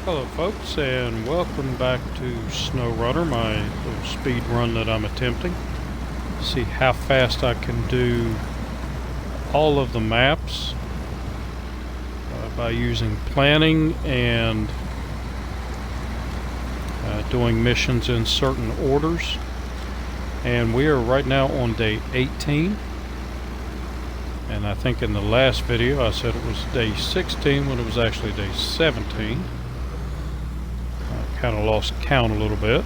Hello folks, and welcome back to SnowRunner, my little speed run that I'm attempting. See how fast I can do all of the maps by using planning and doing missions in certain orders. And we are right now on day 18. And I think in the last video I said it was day 16 when it was actually day 17. Kind of lost count a little bit,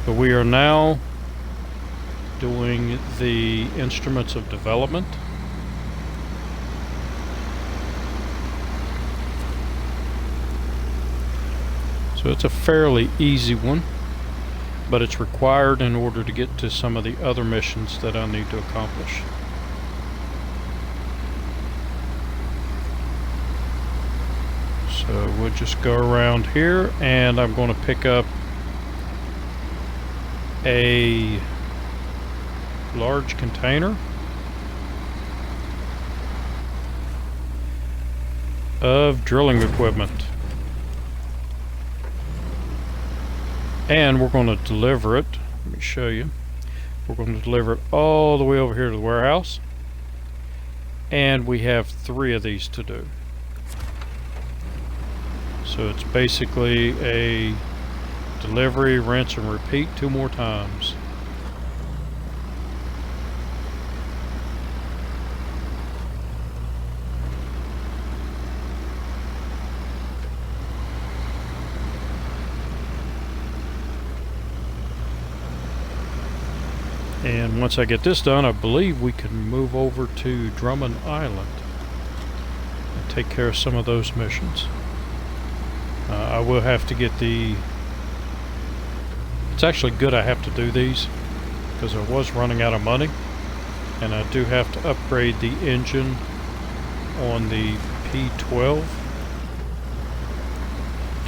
but we are now doing the instruments of development. So it's a fairly easy one, but it's required in order to get to some of the other missions that I need to accomplish. So we'll just go around here, and I'm going to pick up a large container of drilling equipment. And we're going to deliver it. Let me show you. We're going to deliver it all the way over here to the warehouse. And we have 3 of these to do. So it's basically a delivery, rinse, and repeat 2 more times. And once I get this done, I believe we can move over to Drummond Island and take care of some of those missions. I will have to get the... It's actually good I have to do these because I was running out of money, and I do have to upgrade the engine on the P12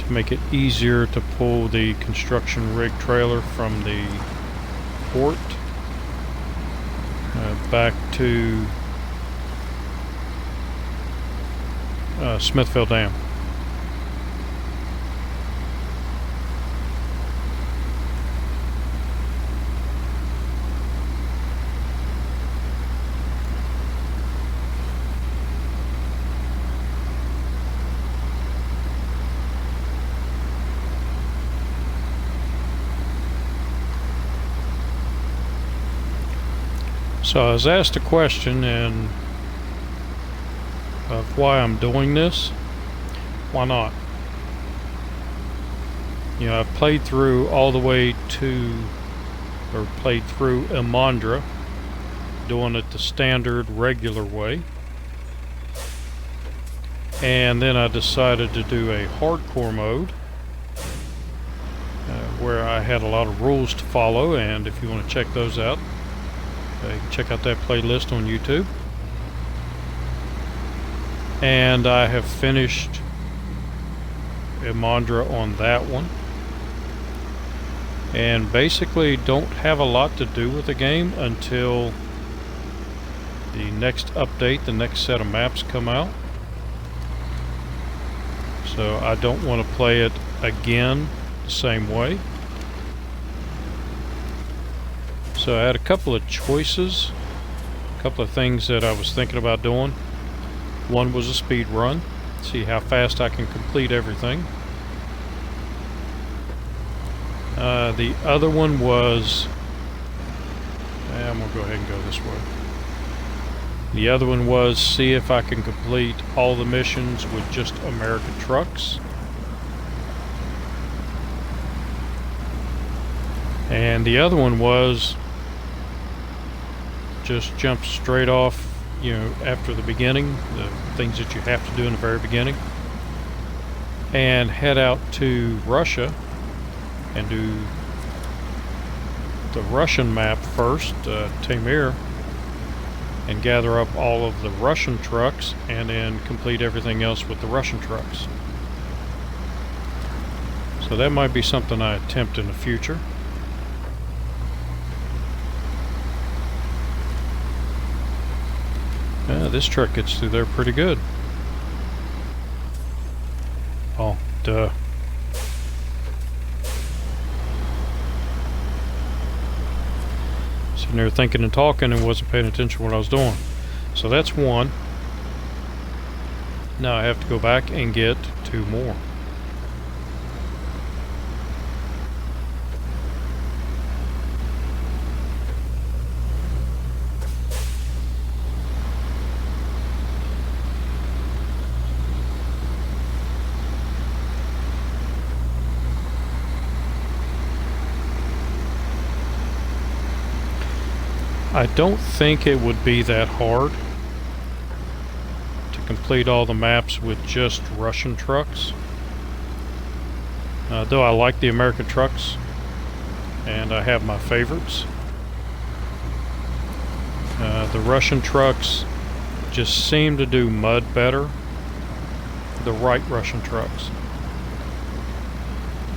to make it easier to pull the construction rig trailer from the port back to Smithville Dam. So I was asked a question of why I'm doing this. Why not? You know, I've played through all the way to, or played through Emondra, doing it the standard regular way. And then I decided to do a hardcore mode where I had a lot of rules to follow, and if you want to check those out, you can check out that playlist on YouTube. And I have finished Emondra on that one. And basically don't have a lot to do with the game until the next update, the next set of maps come out. So I don't want to play it again the same way. So I had a couple of choices, a couple of things that I was thinking about doing. One was a speed run, see how fast I can complete everything. The other one was, I'm going to go ahead and go this way. The other one was see if I can complete all the missions with just American trucks. And the other one was just jump straight off, you know, after the beginning, the things that you have to do in the very beginning, and head out to Russia and do the Russian map first, Taimyr, and gather up all of the Russian trucks, and then complete everything else with the Russian trucks. So that might be something I attempt in the future. This truck gets through there pretty good. sitting there thinking and talking and wasn't paying attention to what I was doing. So that's one. Now I have to go back and get 2 more. I don't think it would be that hard to complete all the maps with just Russian trucks. Though I like the American trucks, and I have my favorites. The Russian trucks just seem to do mud better. The right Russian trucks.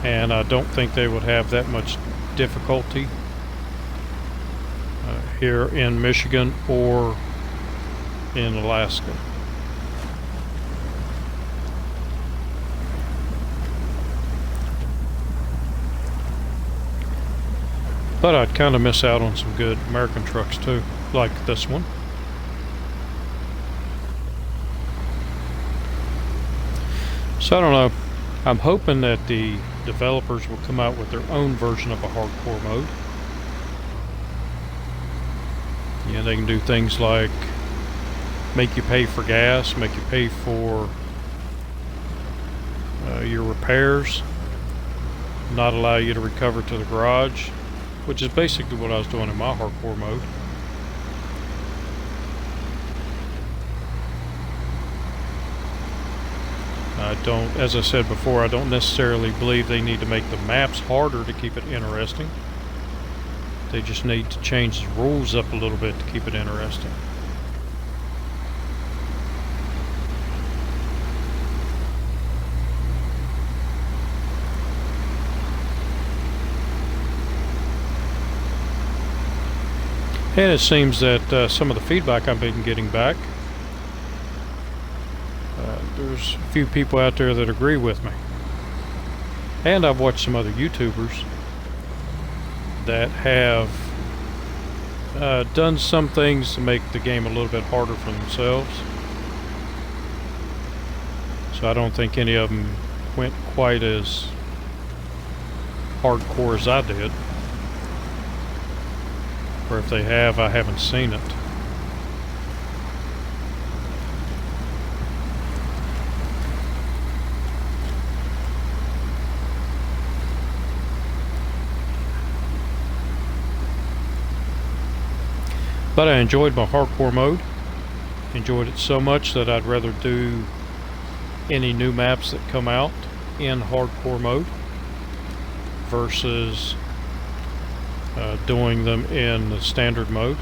And I don't think they would have that much difficulty here in Michigan or in Alaska. But I'd kind of miss out on some good American trucks too, like this one. So I don't know. I'm hoping that the developers will come out with their own version of a hardcore mode. Yeah, they can do things like make you pay for gas, make you pay for your repairs, not allow you to recover to the garage, which is basically what I was doing in my hardcore mode. As I said before, I don't necessarily believe they need to make the maps harder to keep it interesting. They just need to change the rules up a little bit to keep it interesting. And it seems that some of the feedback I've been getting back, there's a few people out there that agree with me. And I've watched some other YouTubers that have done some things to make the game a little bit harder for themselves. So I don't think any of them went quite as hardcore as I did. Or if they have, I haven't seen it. But I enjoyed my hardcore mode. Enjoyed it so much that I'd rather do any new maps that come out in hardcore mode versus doing them in the standard mode.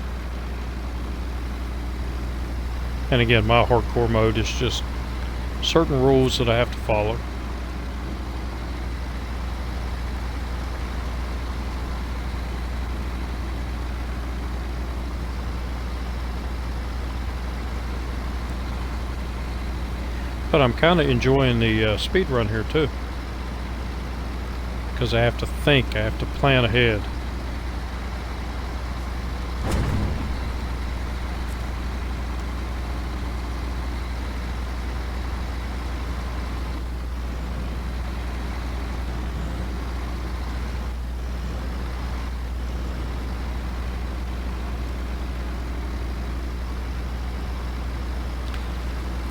And again, my hardcore mode is just certain rules that I have to follow. But I'm kind of enjoying the speed run here too, because I have to think, I have to plan ahead.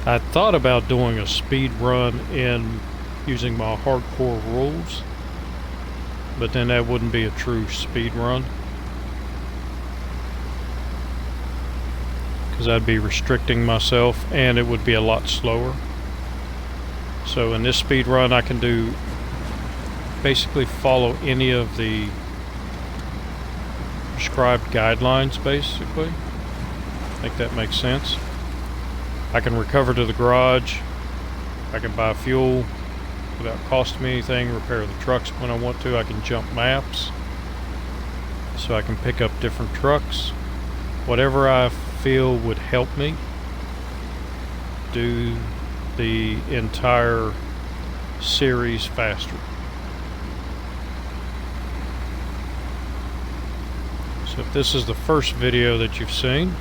I thought about doing a speed run in using my hardcore rules, but then that wouldn't be a true speed run, because I'd be restricting myself and it would be a lot slower. So in this speed run I can do basically follow any of the prescribed guidelines basically. I think that makes sense. I can recover to the garage, I can buy fuel without costing me anything, repair the trucks when I want to, I can jump maps, so I can pick up different trucks. Whatever I feel would help me do the entire series faster. So if this is the first video that you've seen,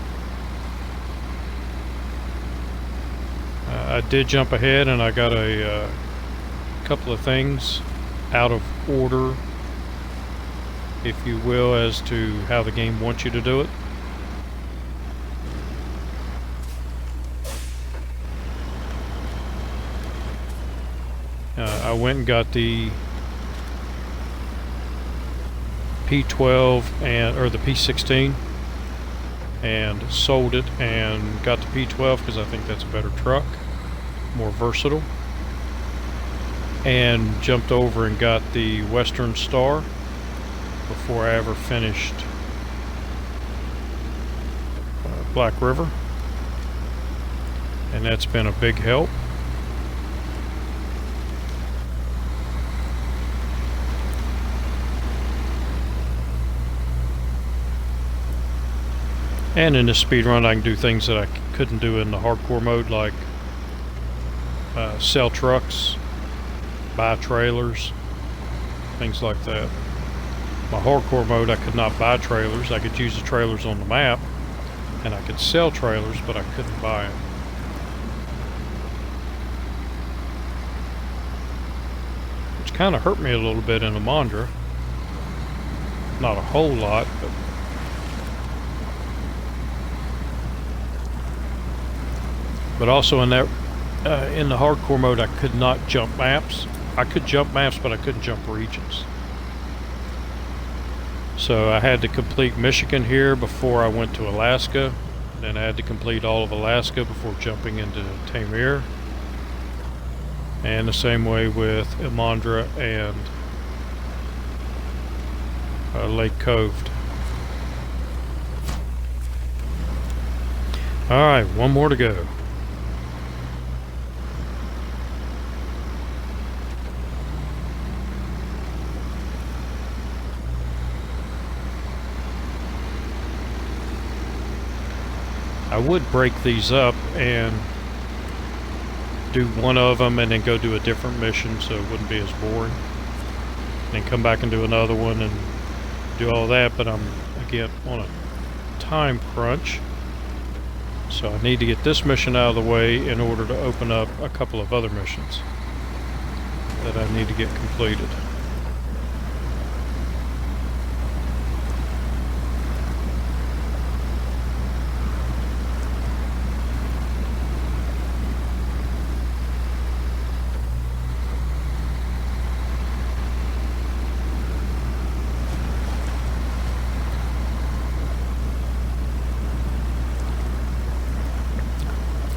I did jump ahead and I got a couple of things out of order, if you will, as to how the game wants you to do it. I went and got the P12 or the P16 and sold it and got the P12 because I think that's a better truck, more versatile, and jumped over and got the Western Star before I ever finished Black River, and that's been a big help. And in this speedrun I can do things that I couldn't do in the hardcore mode, like sell trucks, buy trailers, things like that. My hardcore mode I could not buy trailers. I could use the trailers on the map and I could sell trailers, but I couldn't buy them. Which kind of hurt me a little bit in Amandra. Not a whole lot, but also in that in the hardcore mode I could not jump maps. I could jump maps, but I couldn't jump regions. So I had to complete Michigan here before I went to Alaska. Then I had to complete all of Alaska before jumping into Tamir. And the same way with Amandra and Lake Cove. Alright, one more to go. I would break these up and do one of them and then go do a different mission so it wouldn't be as boring. And come back and do another one and do all that, but I'm again on a time crunch. So I need to get this mission out of the way in order to open up a couple of other missions that I need to get completed.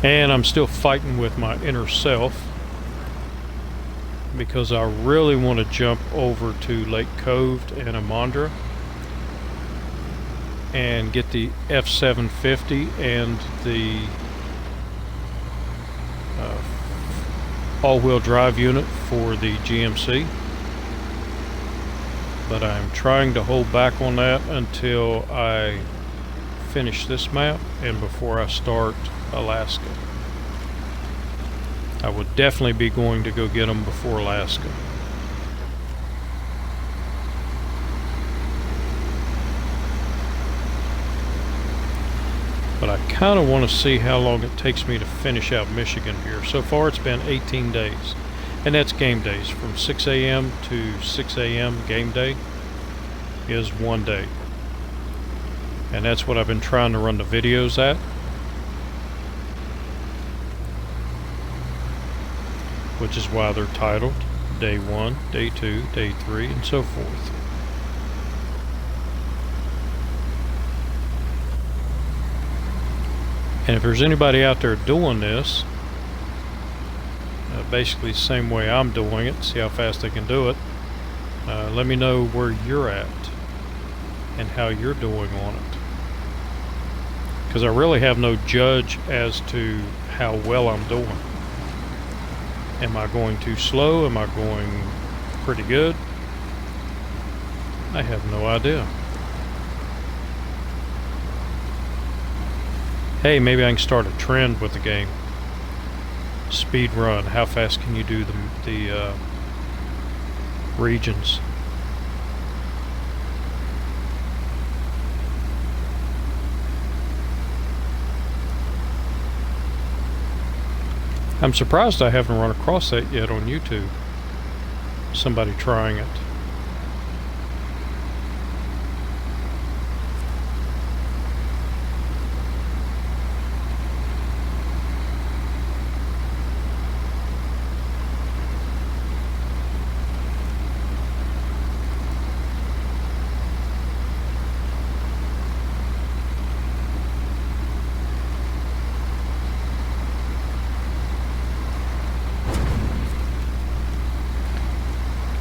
And I'm still fighting with my inner self because I really want to jump over to Lake Cove and Amandra and get the F750 and the all-wheel drive unit for the GMC. But I'm trying to hold back on that until I finish this map and before I start Alaska. I would definitely be going to go get them before Alaska. But I kind of want to see how long it takes me to finish out Michigan here. So far it's been 18 days. And that's game days. From 6 a.m. to 6 a.m. game day is 1 day. And that's what I've been trying to run the videos at. Which is why they're titled Day 1, Day 2, Day 3, and so forth. And if there's anybody out there doing this, basically the same way I'm doing it, see how fast they can do it, let me know where you're at and how you're doing on it. Because I really have no judge as to how well I'm doing. Am I going too slow? Am I going pretty good? I have no idea. Hey, maybe I can start a trend with the game. speed run. How fast can you do the regions? I'm surprised I haven't run across that yet on YouTube. Somebody trying it.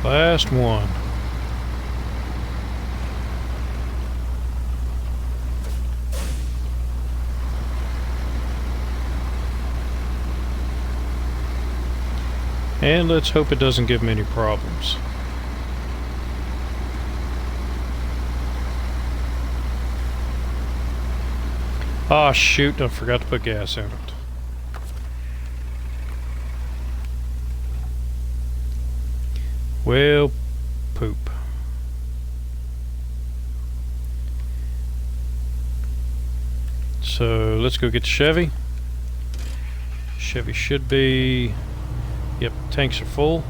Last one. And let's hope it doesn't give me any problems. Ah, shoot, I forgot to put gas in it. Well, poop. So let's go get the Chevy. Chevy should be... Yep, tanks are full.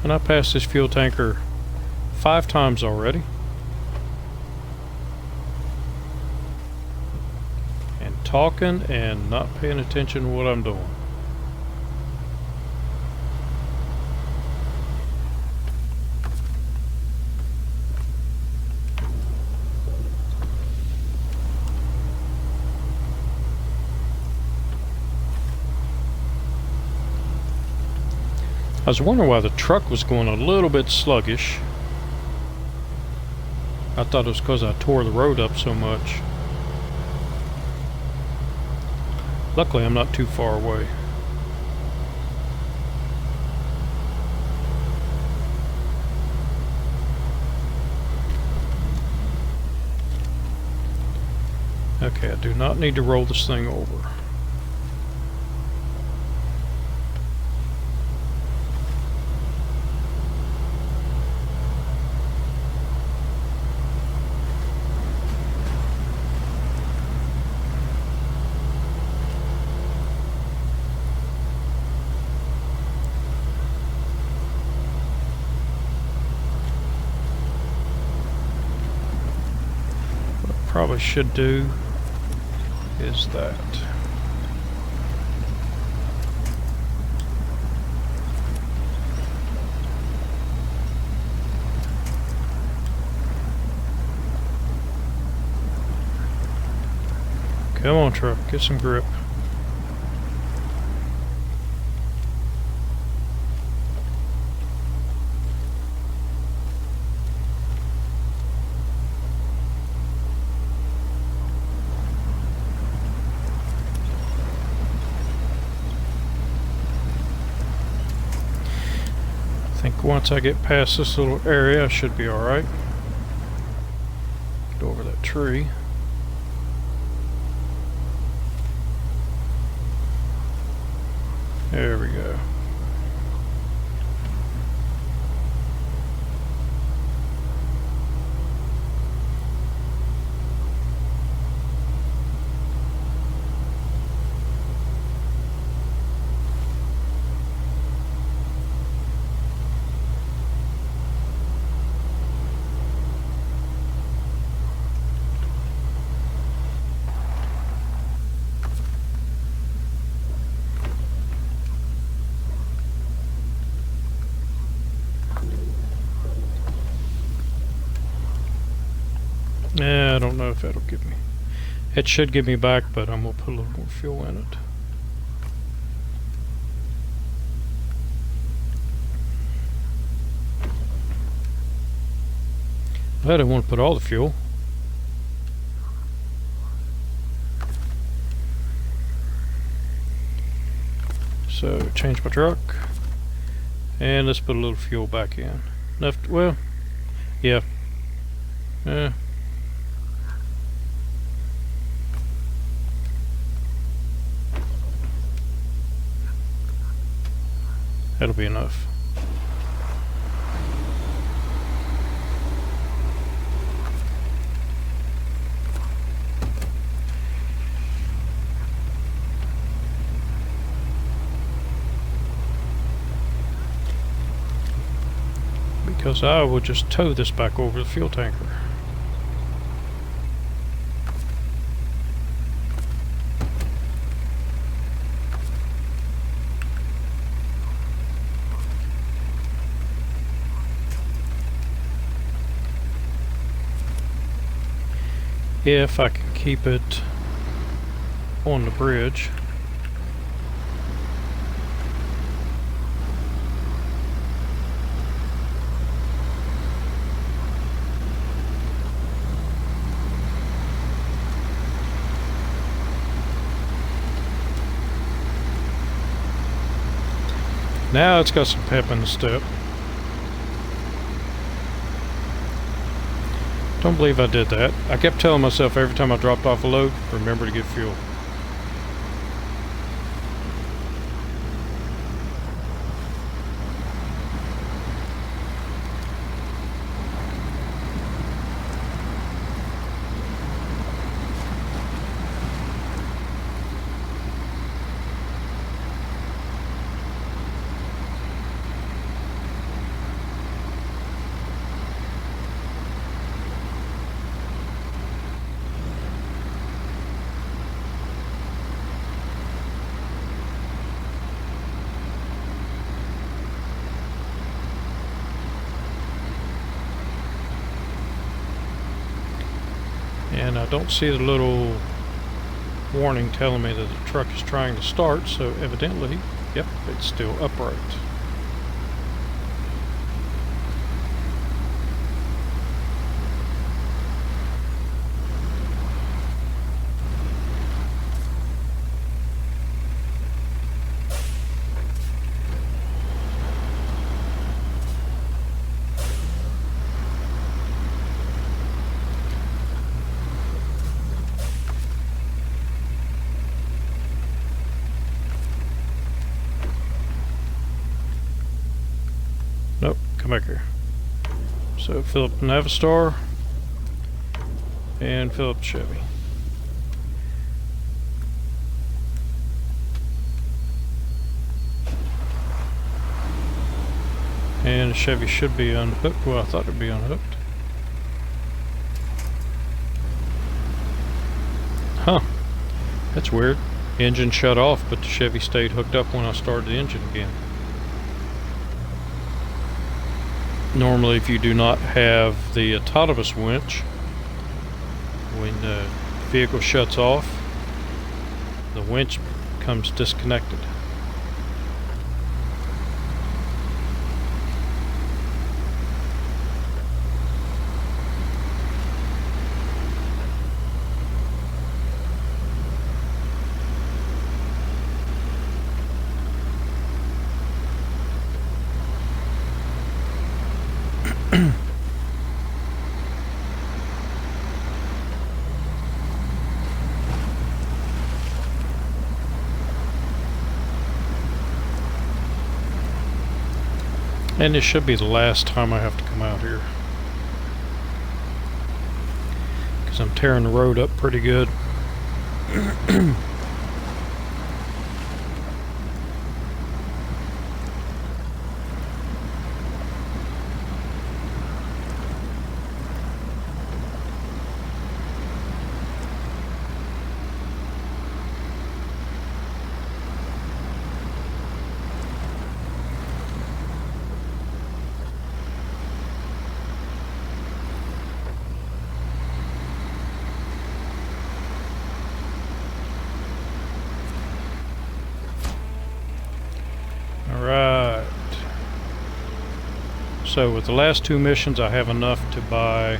And I passed this fuel tanker 5 times already. And talking and not paying attention to what I'm doing. I was wondering why the truck was going a little bit sluggish. I thought it was because I tore the road up so much. Luckily, I'm not too far away. Okay, I do not need to roll this thing over. Probably should do is that. Come on, truck, get some grip. Once I get past this little area, I should be alright. Get over that tree. There we go. Yeah, I don't know if that'll give me... It should give me back, but I'm going to put a little more fuel in it. I didn't want to put all the fuel. So, change my truck. And let's put a little fuel back in. Enough to, well, yeah. That'll be enough. Because I will just tow this back over the fuel tanker. If I can keep it on the bridge. Now it's got some pep in the step. Don't believe I did that. I kept telling myself every time I dropped off a load, remember to get fuel. And I don't see the little warning telling me that the truck is trying to start, so evidently, yep, it's still upright. Nope, come back here. So fill up the Navistar and fill up the Chevy. And the Chevy should be unhooked. Well, I thought it'd be unhooked. Huh. That's weird. Engine shut off, but the Chevy stayed hooked up when I started the engine again. Normally, if you do not have the autonomous winch, when the vehicle shuts off, the winch becomes disconnected. And this should be the last time I have to come out here, because I'm tearing the road up pretty good. Alright. So with the last two missions, I have enough to buy...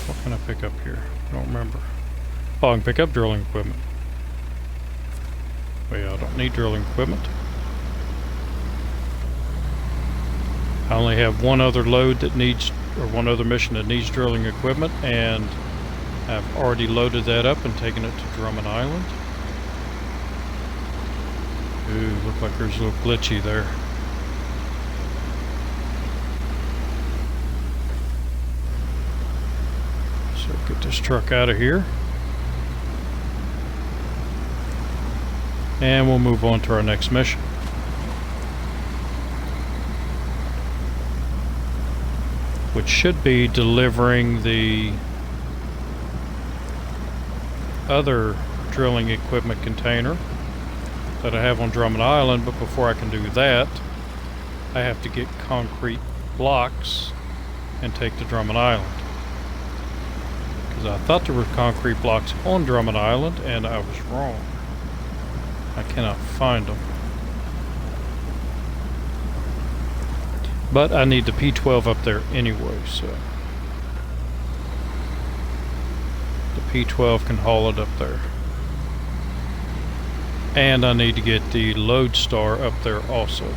What can I pick up here? I don't remember. Oh, I can pick up drilling equipment. Well, I don't need drilling equipment. I only have one other load that needs, or one other mission that needs drilling equipment, and I've already loaded that up and taken it to Drummond Island. Ooh, look like there's a little glitchy there. So get this truck out of here. And we'll move on to our next mission. Which should be delivering the other drilling equipment container that I have on Drummond Island, but before I can do that, I have to get concrete blocks and take to Drummond Island. Because I thought there were concrete blocks on Drummond Island, and I was wrong. I cannot find them. But I need the P12 up there anyway, so the P12 can haul it up there. And I need to get the Lodestar up there also.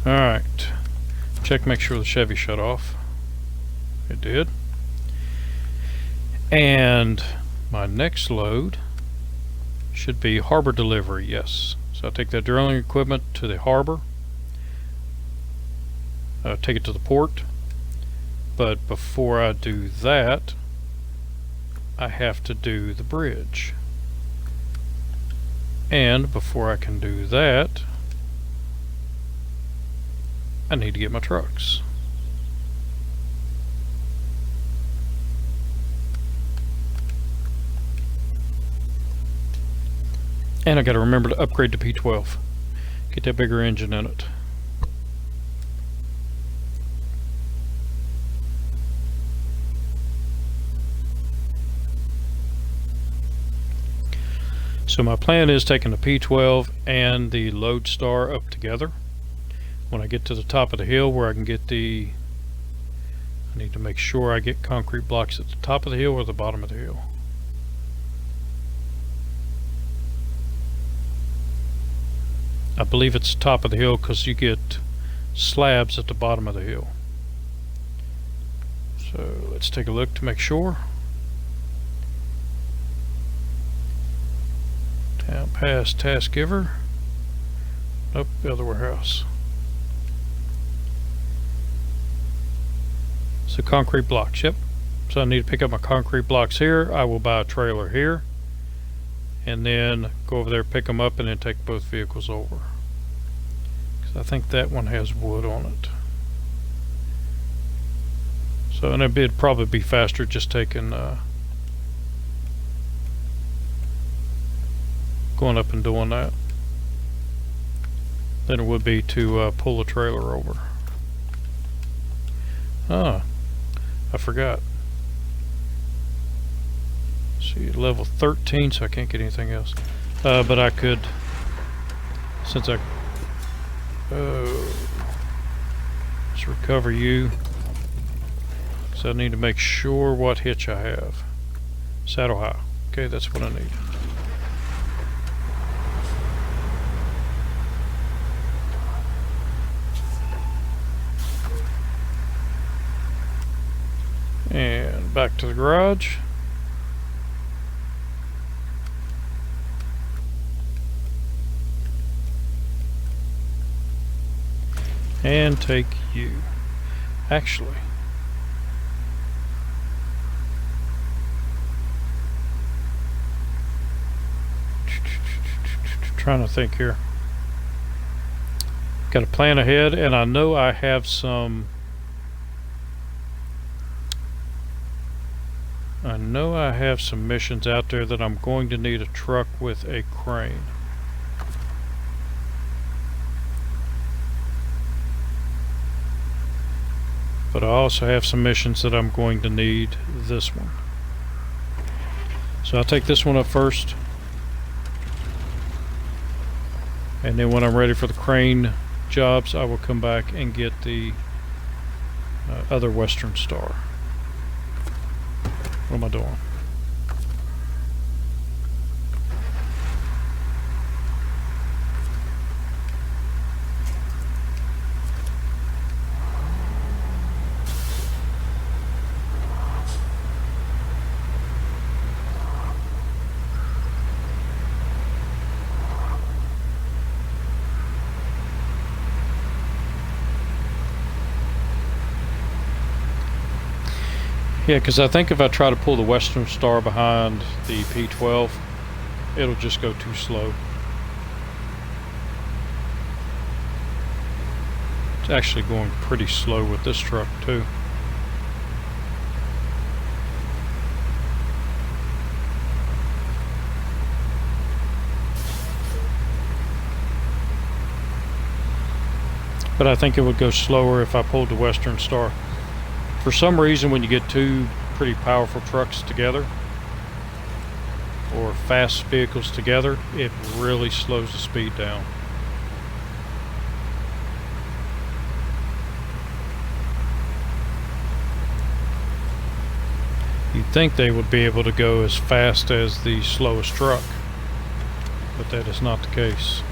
Alright. Check, make sure the Chevy shut off. It did. And my next load should be harbor delivery, yes. So I'll take that drilling equipment to the harbor, take it to the port, but before I do that, I have to do the bridge. And before I can do that, I need to get my trucks. And I got to remember to upgrade to P12. Get that bigger engine in it. So my plan is taking the P12 and the Lodestar up together. When I get to the top of the hill where I can get the... I need to make sure I get concrete blocks at the top of the hill or the bottom of the hill. I believe it's top of the hill because you get slabs at the bottom of the hill. So let's take a look to make sure. Down past Task Giver. Nope, the other warehouse. So concrete blocks, yep. So I need to pick up my concrete blocks here. I will buy a trailer here. And then go over there, pick them up, and then take both vehicles over. Because I think that one has wood on it. So, and it'd probably be faster just taking, going up and doing that than it would be to pull the trailer over. Ah, I forgot. See, level 13, so I can't get anything else. But I could, since I, let's recover you. So I need to make sure what hitch I have. Saddle high. Okay, that's what I need. And back to the garage. And take you. Actually, trying to think here. Got a plan ahead, and I know I have some. I know I have some missions out there that I'm going to need a truck with a crane. But I also have some missions that I'm going to need this one. So I'll take this one up first. And then when I'm ready for the crane jobs, I will come back and get the other Western Star. What am I doing? Yeah, because I think if I try to pull the Western Star behind the P12, it'll just go too slow. It's actually going pretty slow with this truck too. But I think it would go slower if I pulled the Western Star. For some reason, when you get two pretty powerful trucks together, or fast vehicles together, it really slows the speed down. You'd think they would be able to go as fast as the slowest truck, but that is not the case.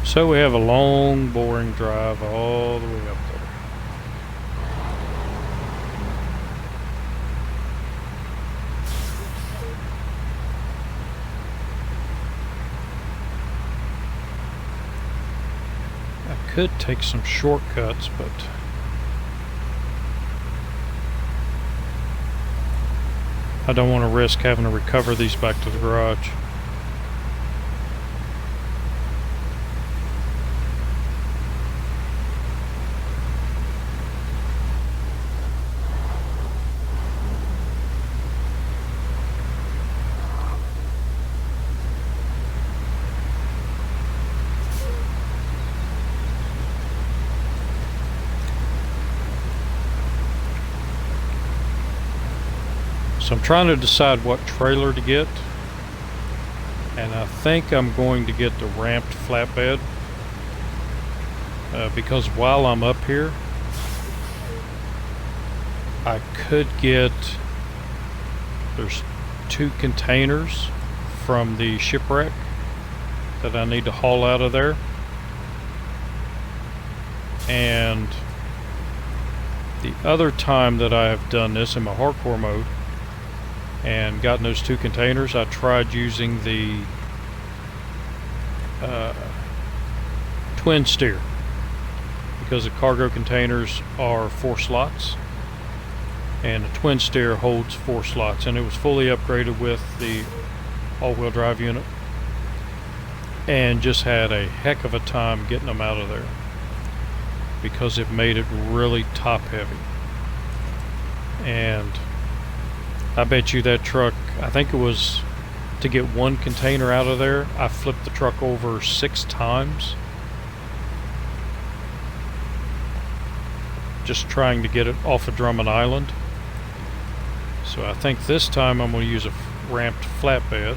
So we have a long, boring drive all the way up there. I could take some shortcuts, but I don't want to risk having to recover these back to the garage. So I'm trying to decide what trailer to get, and I think I'm going to get the ramped flatbed because while I'm up here I could get, there's 2 containers from the shipwreck that I need to haul out of there, and the other time that I have done this in my hardcore mode and gotten those 2 containers, I tried using the twin steer because the cargo containers are 4 slots and the twin steer holds 4 slots, and it was fully upgraded with the all-wheel drive unit and just had a heck of a time getting them out of there because it made it really top heavy. And I bet you that truck, I think it was to get 1 container out of there, I flipped the truck over 6 times just trying to get it off of Drummond Island. So I think this time I'm going to use a ramped flatbed.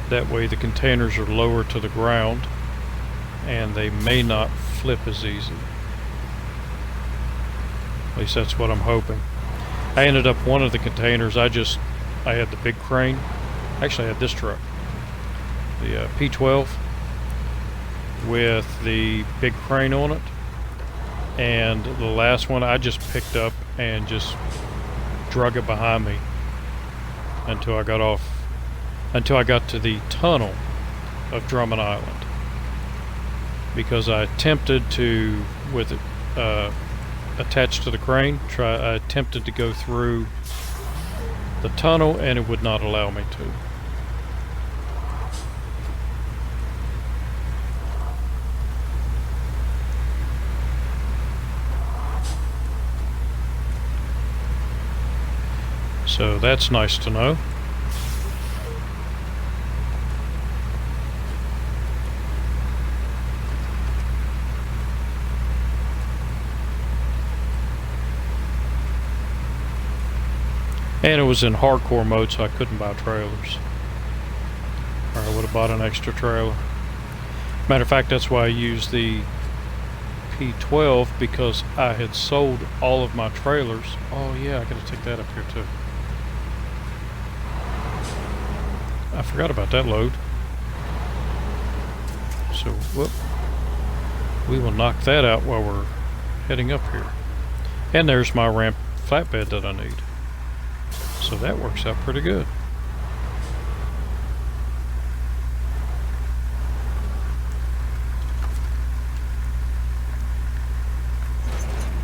That way the containers are lower to the ground and they may not flip as easy. At least that's what I'm hoping. I ended up one of the containers, I had the big crane. Actually I had this truck, the P12 with the big crane on it, and the last one I just picked up and just drug it behind me until I got to the tunnel of Drummond Island, because I attempted to, with it attached to the crane, I attempted to go through the tunnel and it would not allow me to. So that's nice to know. And it was in hardcore mode, so I couldn't buy trailers, or I would have bought an extra trailer. Matter of fact, that's why I used the P12 because I had sold all of my trailers. Oh yeah, I gotta take that up here too. I forgot about that load. So, whoop. We will knock that out while we're heading up here. And there's my ramp flatbed that I need. So that works out pretty good.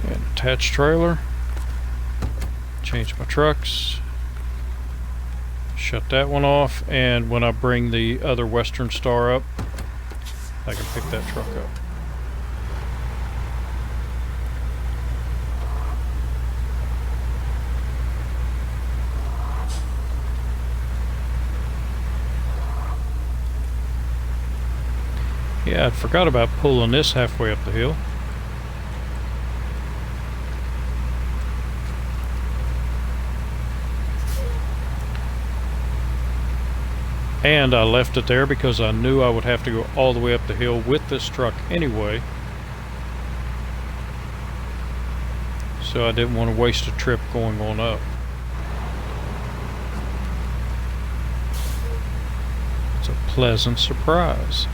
And attach trailer. Change my trucks. Shut that one off, and when I bring the other Western Star up, I can pick that truck up. Yeah, I forgot about pulling this halfway up the hill. And I left it there because I knew I would have to go all the way up the hill with this truck anyway. So I didn't want to waste a trip going on up. It's a pleasant surprise.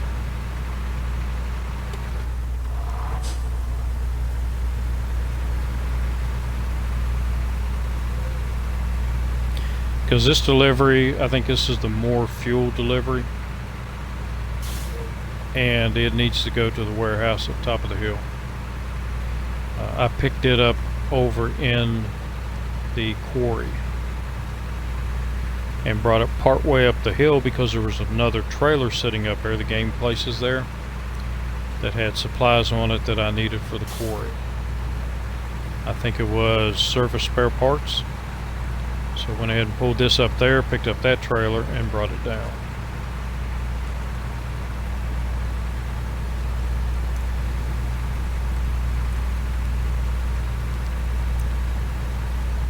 Because this delivery, I think this is the more fuel delivery, and it needs to go to the warehouse at the top of the hill. I picked it up over in the quarry and brought it part way up the hill because there was another trailer sitting up there, the game places there, that had supplies on it that I needed for the quarry. I think it was service spare parts. So I went ahead and pulled this up there, picked up that trailer, and brought it down.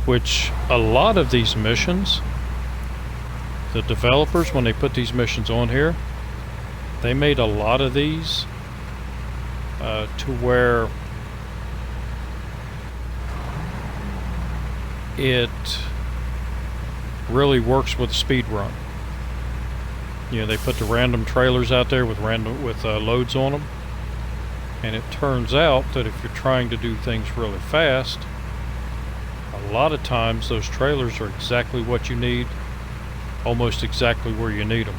Which, a lot of these missions, the developers, when they put these missions on here, they made a lot of these to where it really works with a speed run. You know, they put the random trailers out there with loads on them, and it turns out that if you're trying to do things really fast, a lot of times those trailers are exactly what you need, almost exactly where you need them.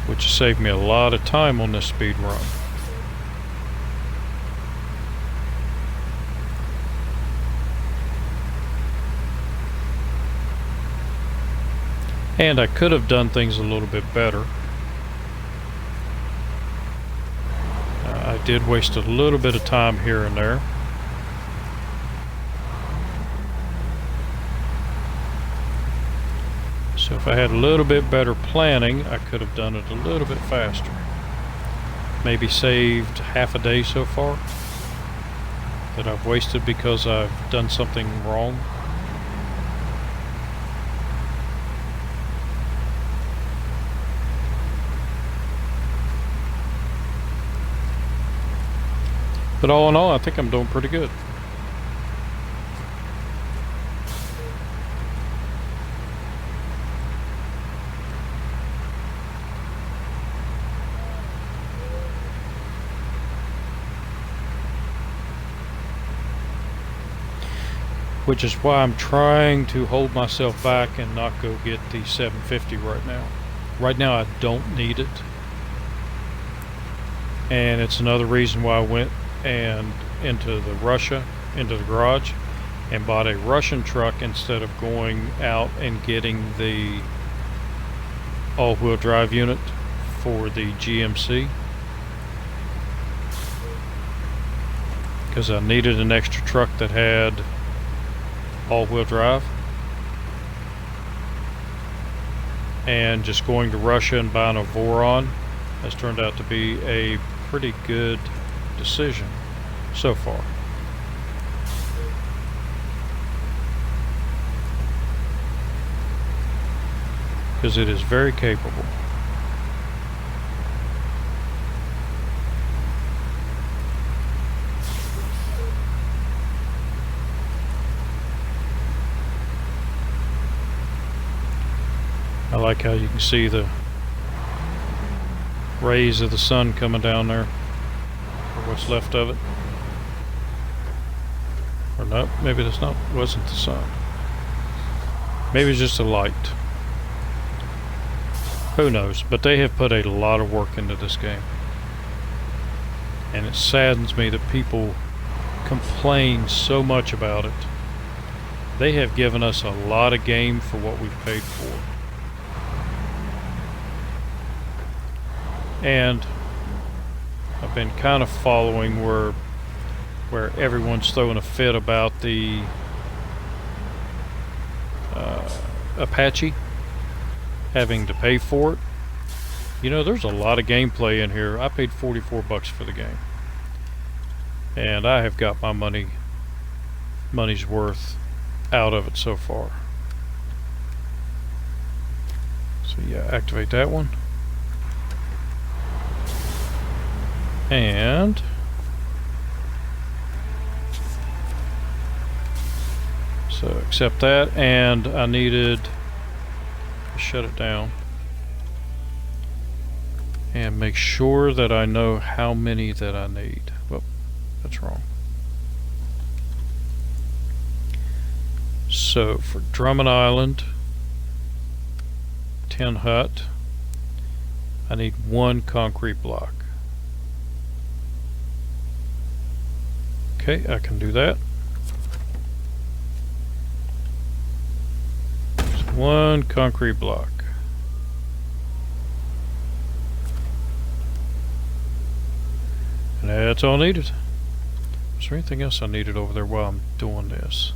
Which saved me a lot of time on this speed run. And I could have done things a little bit better. I did waste a little bit of time here and there. So if I had a little bit better planning, I could have done it a little bit faster. Maybe saved half a day so far that I've wasted because I've done something wrong. But all in all, I think I'm doing pretty good. Which is why I'm trying to hold myself back and not go get the 750 right now. Right now I don't need it. And it's another reason why I went and into the garage, and bought a Russian truck instead of going out and getting the all-wheel drive unit for the GMC, because I needed an extra truck that had all-wheel drive. And just going to Russia and buying a Voron has turned out to be a pretty good decision so far. Because it is very capable. like how you can see the rays of the sun coming down there, or what's left of it. Or no, maybe that's not, wasn't the sun. Maybe it's just a light. Who knows? But they have put a lot of work into this game. And it saddens me that people complain so much about it. They have given us a lot of game for what we've paid for. And I've been kind of following where everyone's throwing a fit about the Apache having to pay for it. You know, there's a lot of gameplay in here. I paid $44 for the game, and I have got my money's worth out of it so far. So yeah, activate that one. And so accept that, and I needed to shut it down and make sure that I know how many that I need. Well, that's wrong. So for Drummond Island, tin hut, I need 1 concrete block. Okay, I can do that. Just 1 concrete block. And that's all needed. Is there anything else I needed over there while I'm doing this?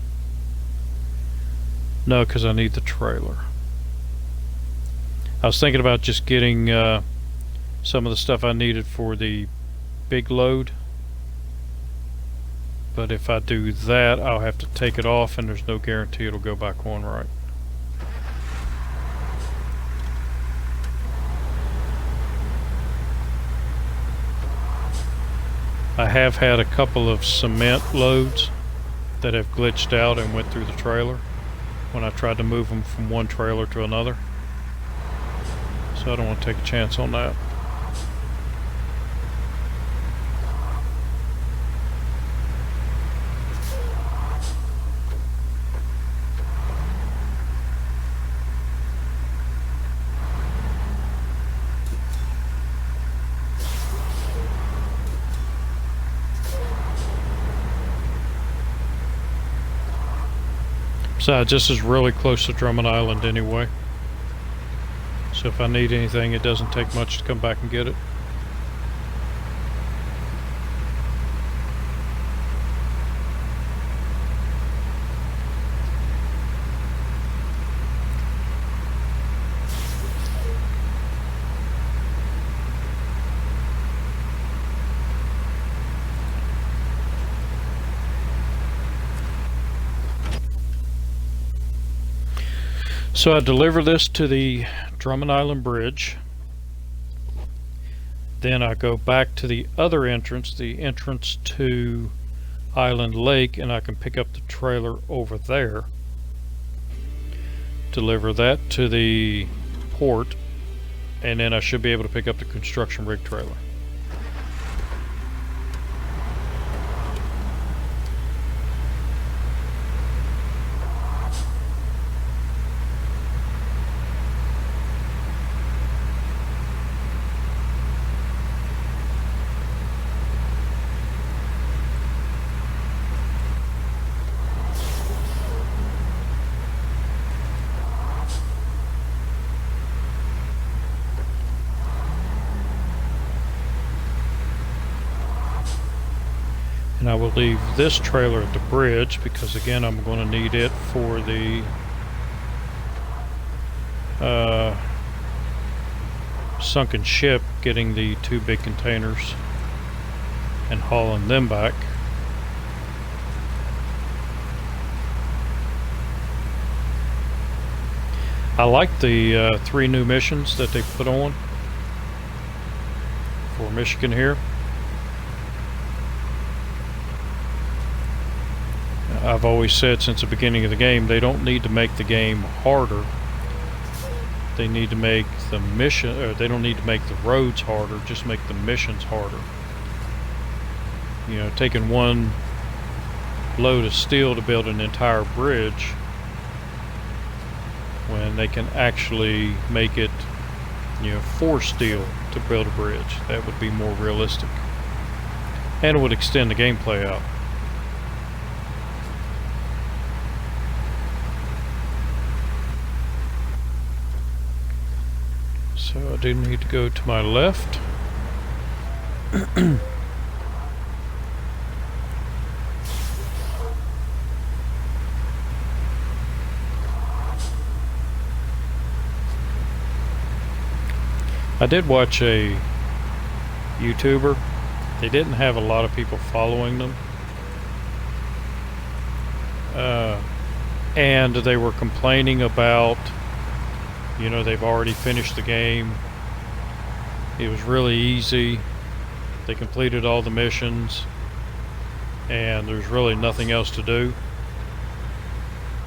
No, because I need the trailer. I was thinking about just getting some of the stuff I needed for the big load. But if I do that, I'll have to take it off, and there's no guarantee it'll go back on right. I have had a couple of cement loads that have glitched out and went through the trailer when I tried to move them from one trailer to another. So I don't want to take a chance on that. Besides, this is really close to Drummond Island anyway. So if I need anything, it doesn't take much to come back and get it. So I deliver this to the Drummond Island Bridge. Then I go back to the other entrance, the entrance to Island Lake, and I can pick up the trailer over there. Deliver that to the port, and then I should be able to pick up the construction rig trailer. And I will leave this trailer at the bridge because, again, I'm going to need it for the sunken ship, getting the 2 big containers and hauling them back. I like the 3 new missions that they put on for Michigan here. I've always said since the beginning of the game, they don't need to make the game harder. they need to make the mission, or they don't need to make the roads harder, just make the missions harder. You know, taking one load of steel to build an entire bridge when they can actually make it, you know, 4 steel to build a bridge. That would be more realistic, and it would extend the gameplay out. So I do need to go to my left. I did watch a YouTuber. They didn't have a lot of people following them. And they were complaining about, you know, they've already finished the game. It was really easy. They completed all the missions. And there's really nothing else to do.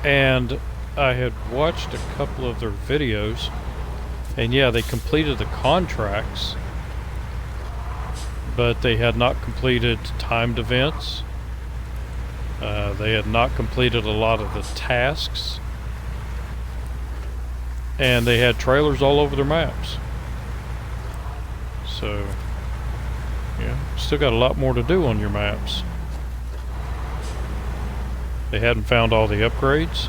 And I had watched a couple of their videos. And yeah, they completed the contracts, but they had not completed timed events. They had not completed a lot of the tasks. And they had trailers all over their maps. So, yeah, still got a lot more to do on your maps. They hadn't found all the upgrades.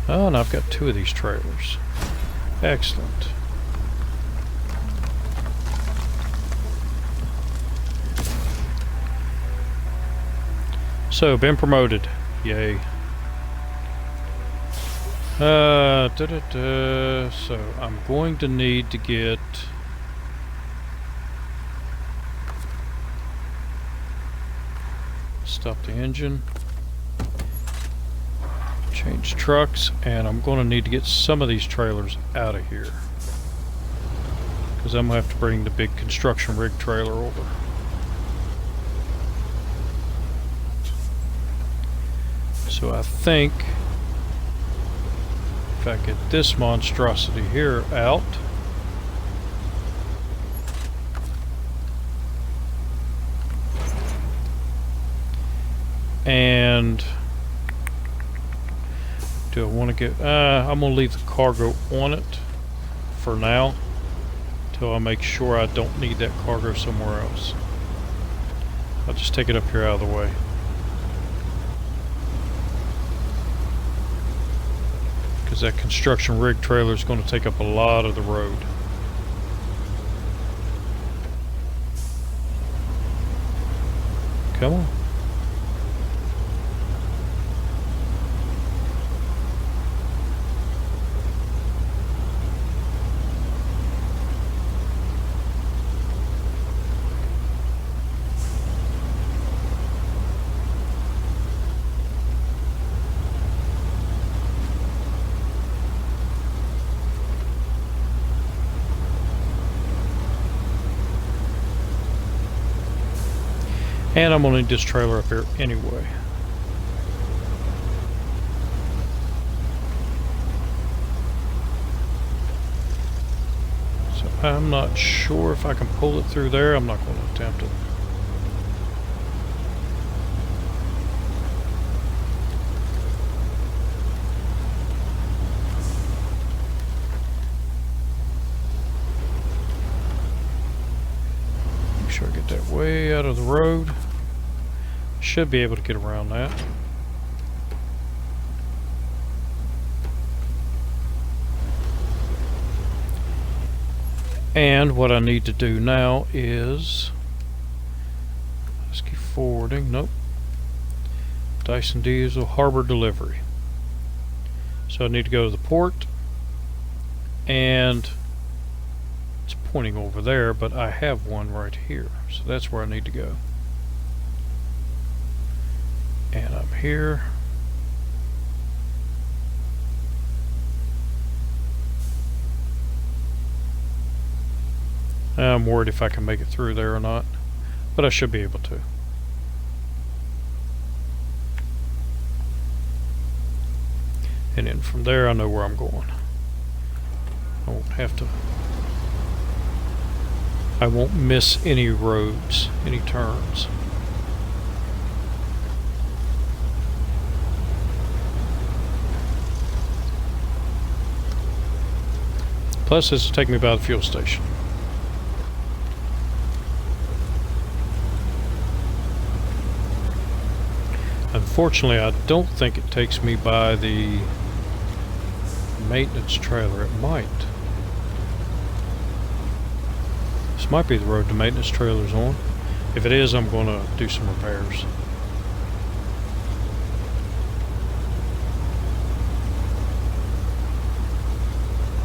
Oh, and I've got 2 of these trailers. Excellent. So, been promoted. Yay. So, I'm going to need to get... Stop the engine. Change trucks, and I'm going to need to get some of these trailers out of here, because I'm going to have to bring the big construction rig trailer over. So I think if I get this monstrosity here out, and do I want to get... I'm going to leave the cargo on it for now, till I make sure I don't need that cargo somewhere else. I'll just take it up here out of the way. Because that construction rig trailer is going to take up a lot of the road. Come on. And I'm going to need this trailer up here anyway. So I'm not sure if I can pull it through there. I'm not going to attempt it. Make sure I get that way out of the road. Should be able to get around that. And what I need to do now is let's keep forwarding. Nope. Dyson Diesel Harbor Delivery. So I need to go to the port, and it's pointing over there, but I have one right here, so that's where I need to go. And I'm here. I'm worried if I can make it through there or not, but I should be able to. And then from there I know where I'm going. I won't have to, I won't miss any roads, any turns. Plus this will take me by the fuel station. Unfortunately, I don't think it takes me by the maintenance trailer. It might. This might be the road the maintenance trailer's on. If it is, I'm going to do some repairs.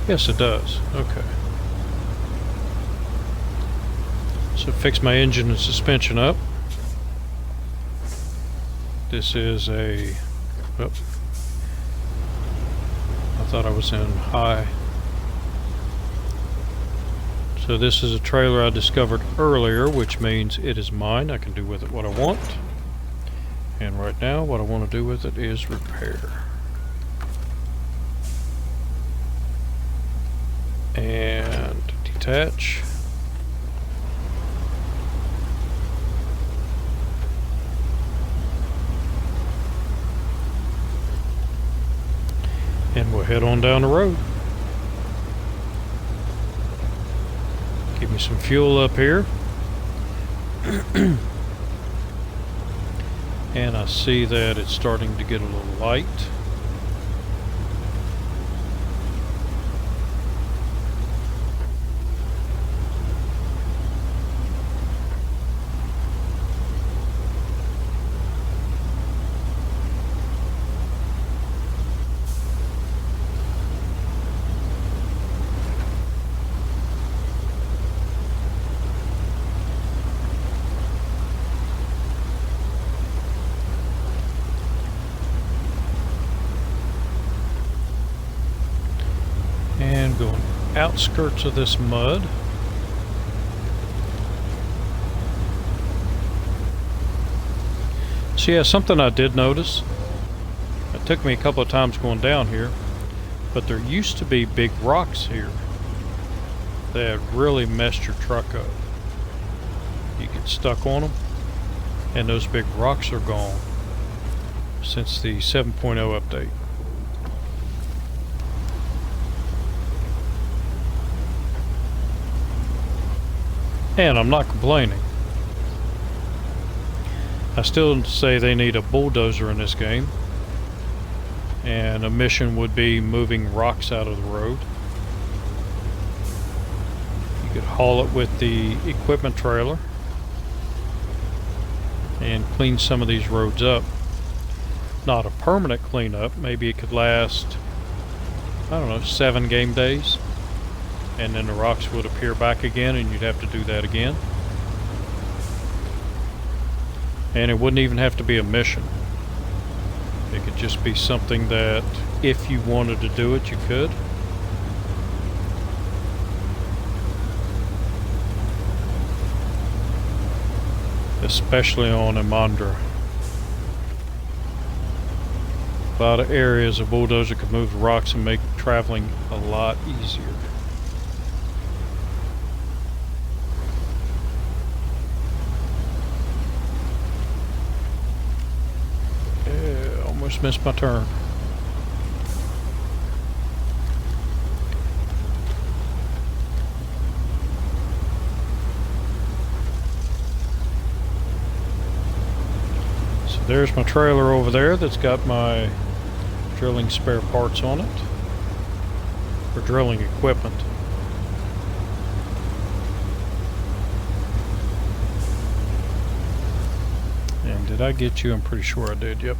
Yes, it does. Okay. So fix my engine and suspension up. This is a... Oh, I thought I was in high. So this is a trailer I discovered earlier, which means it is mine. I can do with it what I want. And right now, what I want to do with it is repair. And detach. And we'll head on down the road. Give me some fuel up here. And I see that it's starting to get a little light. And going outskirts of this mud. So yeah, something I did notice. It took me a couple of times going down here, but there used to be big rocks here that really messed your truck up. You get stuck on them, and those big rocks are gone since the 7.0 update. And I'm not complaining. I still say they need a bulldozer in this game. And a mission would be moving rocks out of the road. You could haul it with the equipment trailer and clean some of these roads up. Not a permanent cleanup. Maybe it could last, I don't know, 7 game days. And then the rocks would appear back again and you'd have to do that again. And it wouldn't even have to be a mission. It could just be something that if you wanted to do it, you could. Especially on Emandra. A lot of areas a bulldozer could move the rocks and make traveling a lot easier. Almost missed my turn. So there's my trailer over there that's got my drilling spare parts on it, or drilling equipment. And did I get you? I'm pretty sure I did, yep.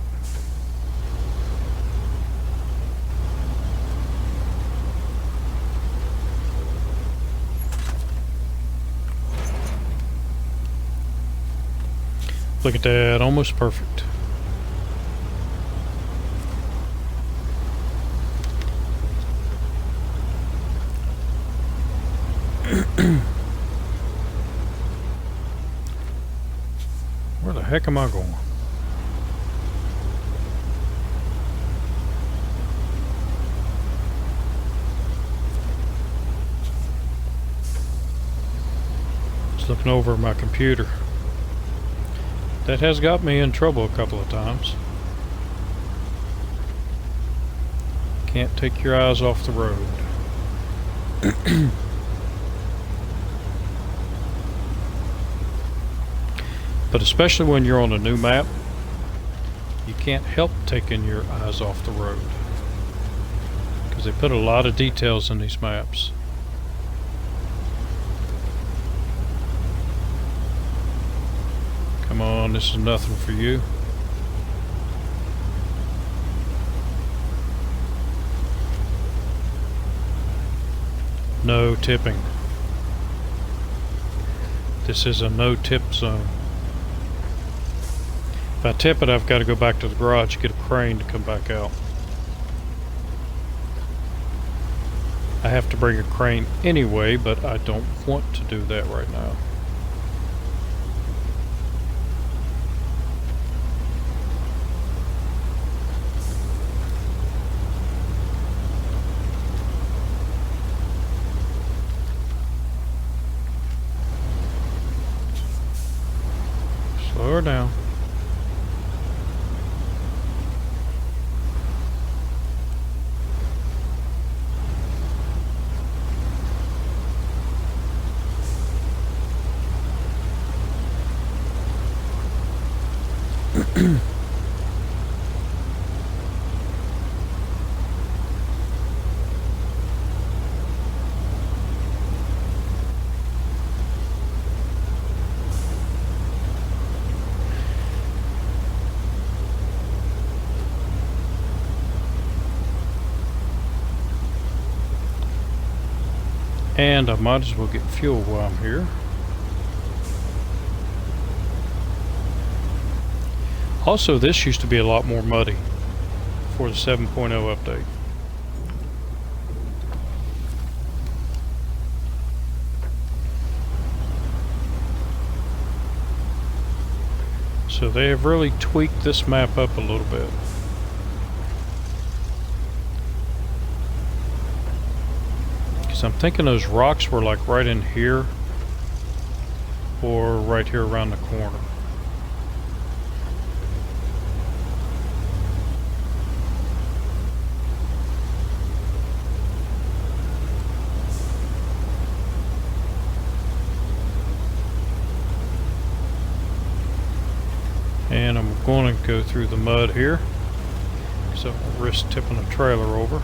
Look at that, almost perfect. Where the heck am I going? Just looking over my computer. That has got me in trouble a couple of times. Can't take your eyes off the road. But especially when you're on a new map, you can't help taking your eyes off the road, because they put a lot of details in these maps. Come on, this is nothing for you. No tipping. This is a no tip zone. If I tip it, I've got to go back to the garage, get a crane to come back out. I have to bring a crane anyway, but I don't want to do that right now. Slow her down. And I might as well get fuel while I'm here. Also, this used to be a lot more muddy before the 7.0 update. So they have really tweaked this map up a little bit. I'm thinking those rocks were like right in here or right here around the corner. And I'm going to go through the mud here, so I'll risk tipping a trailer over.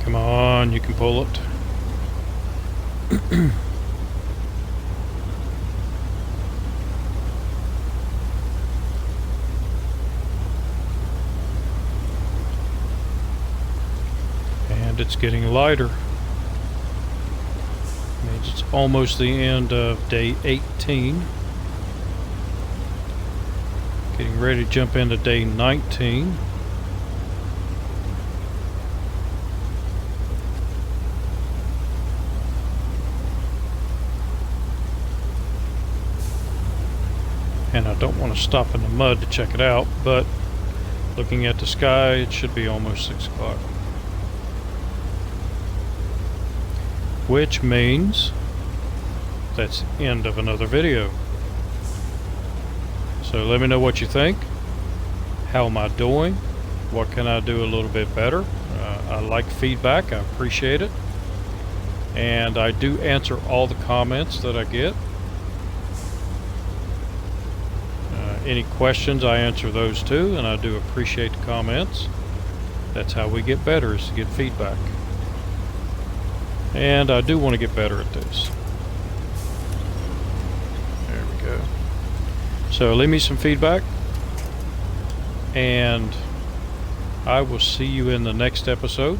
Come on, you can pull it. And it's getting lighter. Means it's almost the end of day 18. Getting ready to jump into day 19. And I don't want to stop in the mud to check it out, but looking at the sky, it should be almost 6 o'clock. Which means that's the end of another video. So let me know what you think. How am I doing? What can I do a little bit better? I like feedback. I appreciate it. And I do answer all the comments that I get. Any questions, I answer those too, and I do appreciate the comments. That's how we get better, is to get feedback. And I do want to get better at this. There we go. So leave me some feedback, and I will see you in the next episode.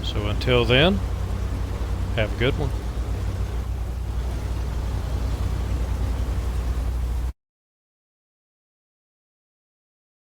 So until then, have a good one.